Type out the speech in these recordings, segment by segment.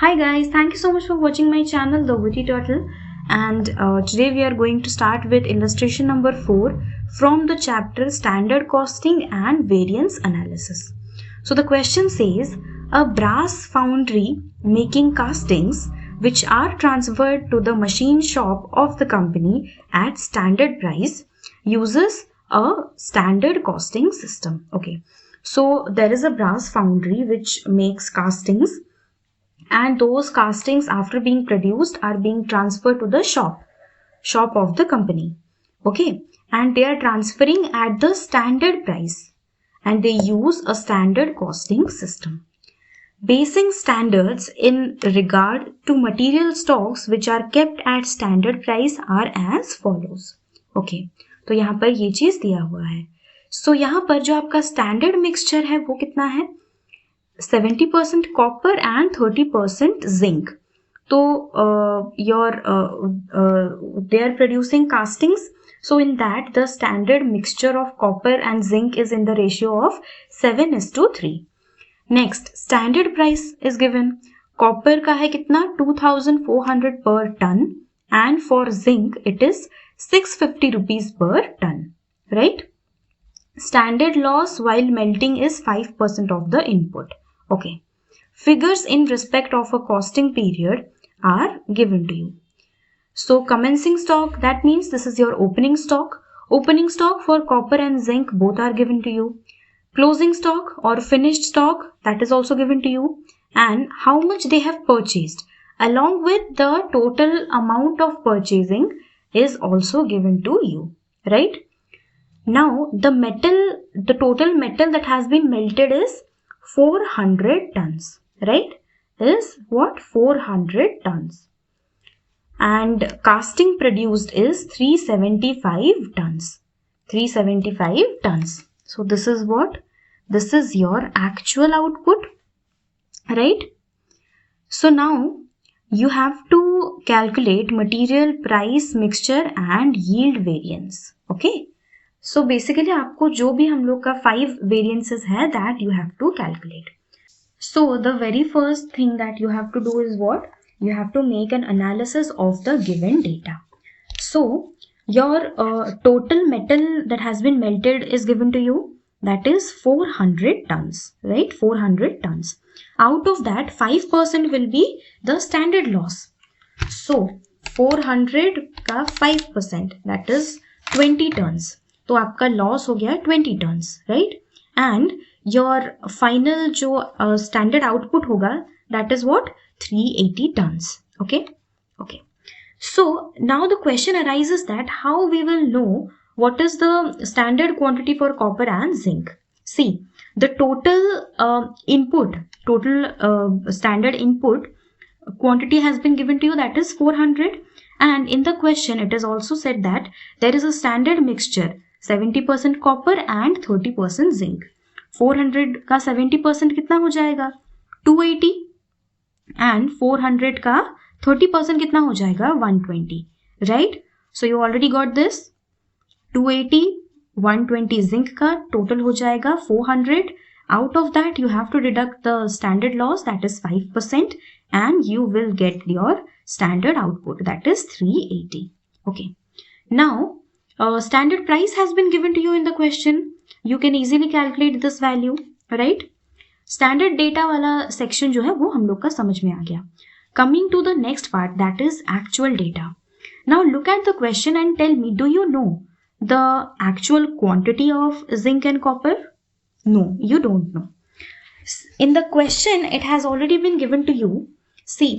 Hi guys, thank you so much for watching my channel The Witty Turtle, and today we are going to start with illustration number 4 from the chapter Standard Costing and Variance Analysis. So the question says, a brass foundry making castings which are transferred to the machine shop of the company at standard price uses a standard costing system. Okay, so there is a brass foundry which makes castings, and those castings after being produced are being transferred to the shop of the company. Okay, and they are transferring at the standard price, and they use a standard costing system. Basing standards in regard to material stocks which are kept at standard price are as follows. Okay, तो यहाँ पर ये चीज दिया हुआ है. So यहाँ पर जो आपका standard mixture है वो कितना है? 70% copper and 30% zinc. So they are producing castings. So in that the standard mixture of copper and zinc is in the ratio of 7:3. Next, standard price is given. Copper का है कितना? 2400 per ton, and for zinc it is 650 rupees per ton, right? Standard loss while melting is 5% of the input. Okay, figures in respect of a costing period are given to you. So commencing stock, that means this is your opening stock. Opening stock for copper and zinc both are given to you. Closing stock or finished stock, that is also given to you, and how much they have purchased along with the total amount of purchasing is also given to you, right? Now the total metal that has been melted is 400 tons, right? Is what? 400 tons. And casting produced is 375 tons. 375 tons. So this is what? This is your actual output, right? So now you have to calculate material price, mixture and yield variance. Okay. So basically आपको जो भी हम लोग का 5 variances है that you have to calculate. So the very first thing that you have to do is what? You have to make an analysis of the given data. So your total metal that has been melted is given to you, that is 400 tons, right? 400 tons. Out of that 5% will be the standard loss. So 400 का 5%, that is 20 tons. तो आपका loss हो गया 20 tons, right? And your final जो standard output होगा that is what? 380 tons. Okay. So now the question arises that how we will know what is the standard quantity for copper and zinc. See, the total standard input quantity has been given to you, that is 400, and in the question it is also said that there is a standard mixture 70% copper and 30% zinc. 400 का 70% कितना हो जाएगा? 280, and 400 का 30% कितना हो जाएगा? 120, right? So you already got this. 280, 120 zinc का total हो जाएगा 400. Out of that you have to deduct the standard loss, that is 5%, and you will get your standard output, that is 380. Okay. Now standard price has been given to you in the question. You can easily calculate this value, right? Standard data वाला section जो है वो हम लोग का समझ में आ गया. Coming to the next part, that is actual data. Now look at the question and tell me, do you know the actual quantity of zinc and copper? No, you don't know. In the question it has already been given to you. See,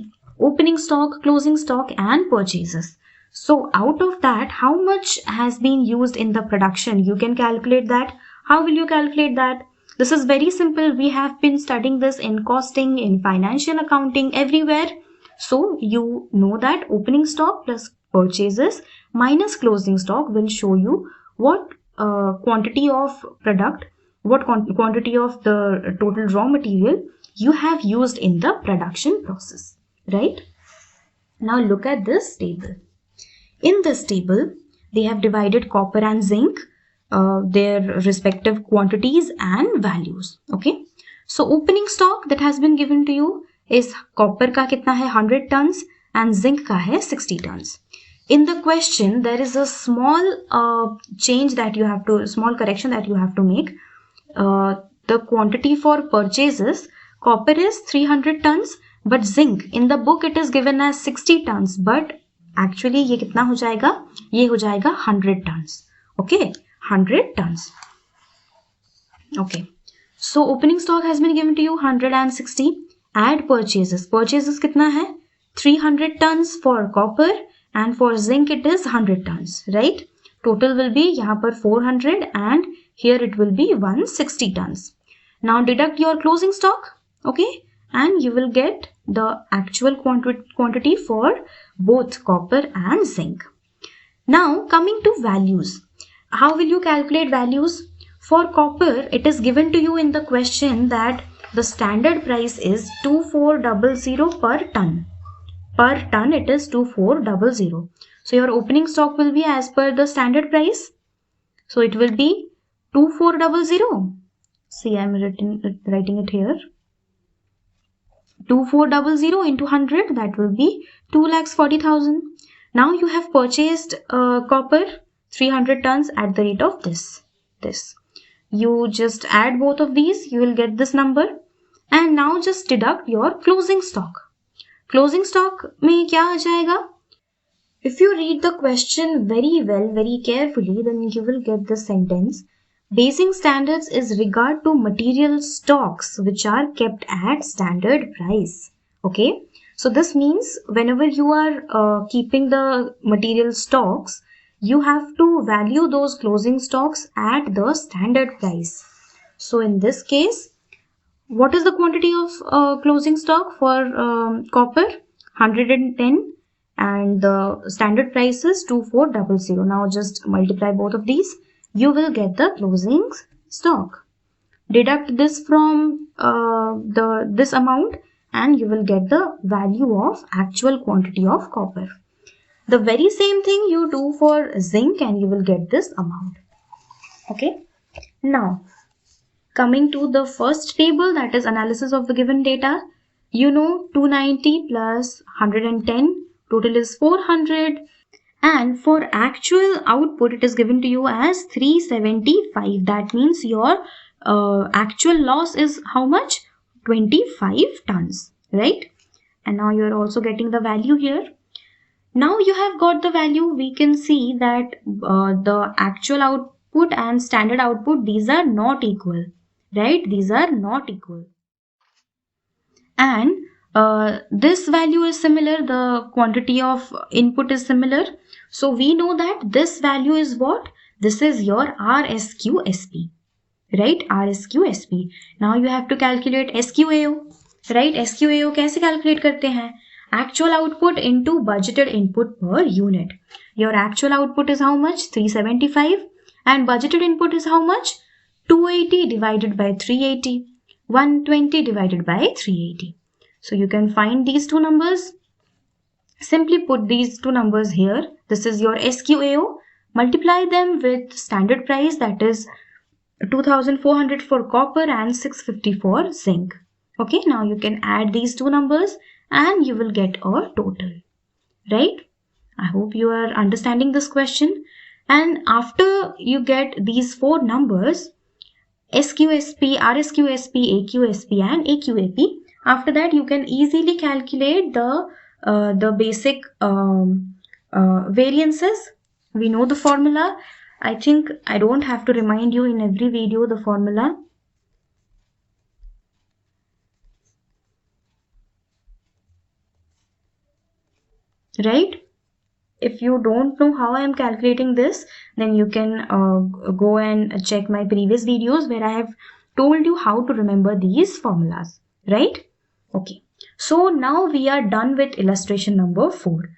opening stock, closing stock and purchases. So out of that, how much has been used in the production? You can calculate that. How will you calculate that? This is very simple. We have been studying this in costing, in financial accounting, everywhere. So you know that opening stock plus purchases minus closing stock will show you what quantity of product, what quantity of the total raw material you have used in the production process, right? Now look at this table. In this table, they have divided copper and zinc, their respective quantities and values. Okay. So opening stock that has been given to you is copper का कितना है 100 tons and zinc का है 60 tons. In the question, there is a small small correction that you have to make. The quantity for purchases, copper is 300 tons, but zinc, in the book it is given as 60 tons, but actually ये कितना हो जाएगा? ये हो जाएगा 100 tons. Okay, 100 tons. Okay, so opening stock has been given to you 160. Add purchases. Purchases कितना है? 300 tons for copper and for zinc it is 100 tons, right? Total will be यहाँ पर 400 and here it will be 160 tons. Now deduct your closing stock, okay? And you will get the actual quantity for both copper and zinc. Now coming to values. How will you calculate values? For copper, it is given to you in the question that the standard price is 2400 per ton. Per ton it is 2400. So your opening stock will be as per the standard price. So it will be 2400. See, I am writing it here. 2400 into 100, that will be 2,40,000. Now you have purchased copper 300 tons at the rate of this. You just add both of these, you will get this number. And now just deduct your closing stock. Closing stock में क्या आ जाएगा? If you read the question very well, very carefully, then you will get the sentence. Basing standards is regard to material stocks which are kept at standard price. Okay, so this means whenever you are keeping the material stocks, you have to value those closing stocks at the standard price. So in this case, what is the quantity of closing stock for copper? 110 and the standard price is 2400. Now just multiply both of these. You will get the closing stock. Deduct this from this amount and you will get the value of actual quantity of copper. The very same thing you do for zinc and you will get this amount. Okay. Now, coming to the first table, that is analysis of the given data. You know 290 plus 110, total is 400. And for actual output, it is given to you as 375. That means your actual loss is how much? 25 tons, right? And now you are also getting the value here. Now you have got the value. We can see that the actual output and standard output, these are not equal, right? These are not equal. And this value is similar. The quantity of input is similar. So we know that this value is what? This is your RSQSP, right? RSQSP. Now you have to calculate SQAO, right? SQAO कैसे calculate करते हैं? Actual output into budgeted input per unit. Your actual output is how much? 375 and budgeted input is how much? 280 divided by 380. 120 divided by 380. So you can find these two numbers. Simply put these two numbers here. This is your SQAO. Multiply them with standard price, that is 2400 for copper and 650 for zinc. Okay, now you can add these two numbers and you will get a total, right? I hope you are understanding this question. And after you get these four numbers, SQSP, RSQSP, AQSP and AQAP, after that you can easily calculate the basic variances. We know the formula. I think I don't have to remind you in every video the formula. Right? If you don't know how I am calculating this, then you can go and check my previous videos where I have told you how to remember these formulas, right? Okay. So now we are done with illustration number 4.